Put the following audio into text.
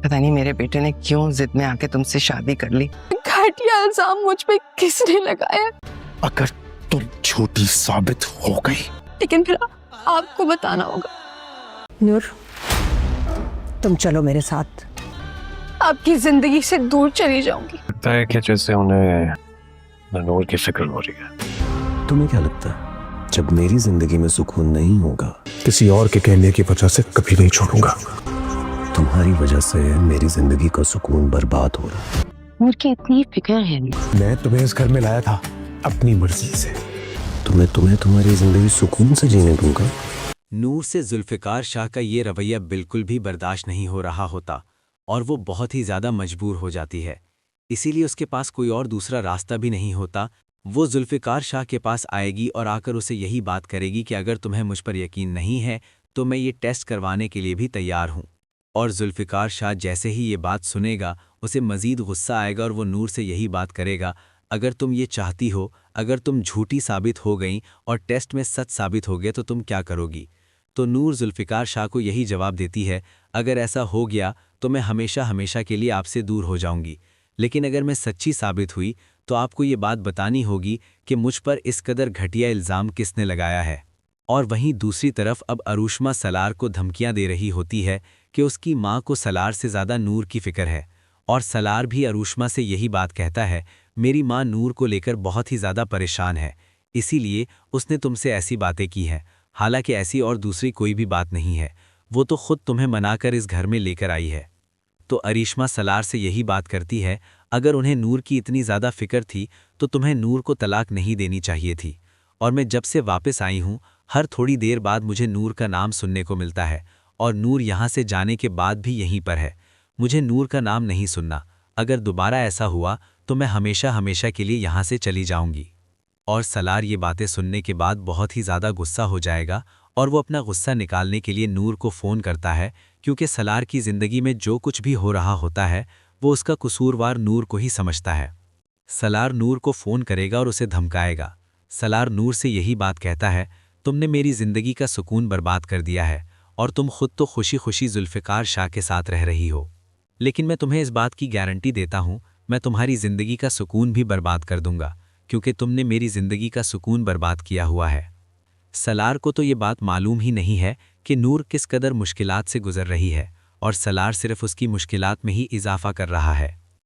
पता नहीं मेरे बेटे ने क्यों जिद में आके तुमसे शादी कर ली। घटिया इल्जाम मुझ पे किसने लगाया? अगर तुम झूठी साबित हो गई, लेकिन फिर आपको बताना होगा। नूर, तुम चलो मेरे साथ। आपकी जिंदगी से दूर चली जाऊंगी। लगता है कि जैसे उन्हें नूर की फिक्र हो रही है। तुम्हें क्या लगता है जब मेरी जिंदगी में सुकून नहीं होगा, किसी और के कहने की वजह से कभी नहीं छोड़ूंगा। तुम्हारी वजह से मेरी जिंदगी का सुकून बर्बाद हो रहा है। नूर की इतनी फिक्र है। मैं तुम्हें इस घर में लाया था अपनी मर्जी से। तुम्हें तुम्हारी जिंदगी सुकून से जीने दूंगा। नूर से जुल्फ़िकार शाह का ये रवैया बिल्कुल भी बर्दाश्त नहीं हो रहा होता और वो बहुत ही ज़्यादा मजबूर हो जाती है। इसीलिए उसके पास कोई और दूसरा रास्ता भी नहीं होता। वो जुल्फ़िकार शाह के पास आएगी और आकर उसे यही बात करेगी कि अगर तुम्हें मुझ पर यकीन नहीं है तो मैं ये टेस्ट करवाने के लिए भी तैयार हूँ। और जुल्फ़िकार शाह जैसे ही ये बात सुनेगा उसे मज़ीद गुस्सा आएगा और वो नूर से यही बात करेगा, अगर तुम ये चाहती हो, अगर तुम झूठी साबित हो गई और टेस्ट में सच साबित हो गया तो तुम क्या करोगी? तो नूर जुल्फ़िकार शाह को यही जवाब देती है, अगर ऐसा हो गया तो मैं हमेशा हमेशा के लिए आपसे दूर हो जाऊंगी, लेकिन अगर मैं सच्ची साबित हुई तो आपको ये बात बतानी होगी कि मुझ पर इस कदर घटिया इल्ज़ाम किसने लगाया है। और वहीं दूसरी तरफ अब अरूशमा सलार को धमकियां दे रही होती है कि उसकी माँ को सलार से ज़्यादा नूर की फ़िक्र है। और सलार भी अरूशमा से यही बात कहता है, मेरी माँ नूर को लेकर बहुत ही ज़्यादा परेशान है, इसीलिए उसने तुमसे ऐसी बातें की हैं। हालांकि ऐसी और दूसरी कोई भी बात नहीं है, वो तो खुद तुम्हें मनाकर इस घर में लेकर आई है। तो अरीशमा सलार से यही बात करती है, अगर उन्हें नूर की इतनी ज़्यादा फ़िक्र थी तो तुम्हें नूर को तलाक नहीं देनी चाहिए थी। और मैं जब से वापस आई हूँ हर थोड़ी देर बाद मुझे नूर का नाम सुनने को मिलता है और नूर यहाँ से जाने के बाद भी यहीं पर है। मुझे नूर का नाम नहीं सुनना। अगर दोबारा ऐसा हुआ तो मैं हमेशा हमेशा के लिए यहाँ से चली जाऊँगी। और सलार ये बातें सुनने के बाद बहुत ही ज़्यादा गुस्सा हो जाएगा और वो अपना गुस्सा निकालने के लिए नूर को फ़ोन करता है, क्योंकि सलार की ज़िंदगी में जो कुछ भी हो रहा होता है वो उसका कसूरवार नूर को ही समझता है। सलार नूर को फ़ोन करेगा और उसे धमकाएगा। सलार नूर से यही बात कहता है, तुमने मेरी ज़िंदगी का सुकून बर्बाद कर दिया है और तुम खुद तो खुशी खुशी जुल्फ़िकार शाह के साथ रह रही हो, लेकिन मैं तुम्हें इस बात की गारंटी देता हूँ मैं तुम्हारी ज़िंदगी का सुकून भी बर्बाद कर दूंगा, क्योंकि तुमने मेरी ज़िंदगी का सुकून बर्बाद किया हुआ है। सलार को तो ये बात मालूम ही नहीं है कि नूर किस कदर मुश्किलात से गुज़र रही है और सलार सिर्फ उसकी मुश्किलात में ही इजाफ़ा कर रहा है।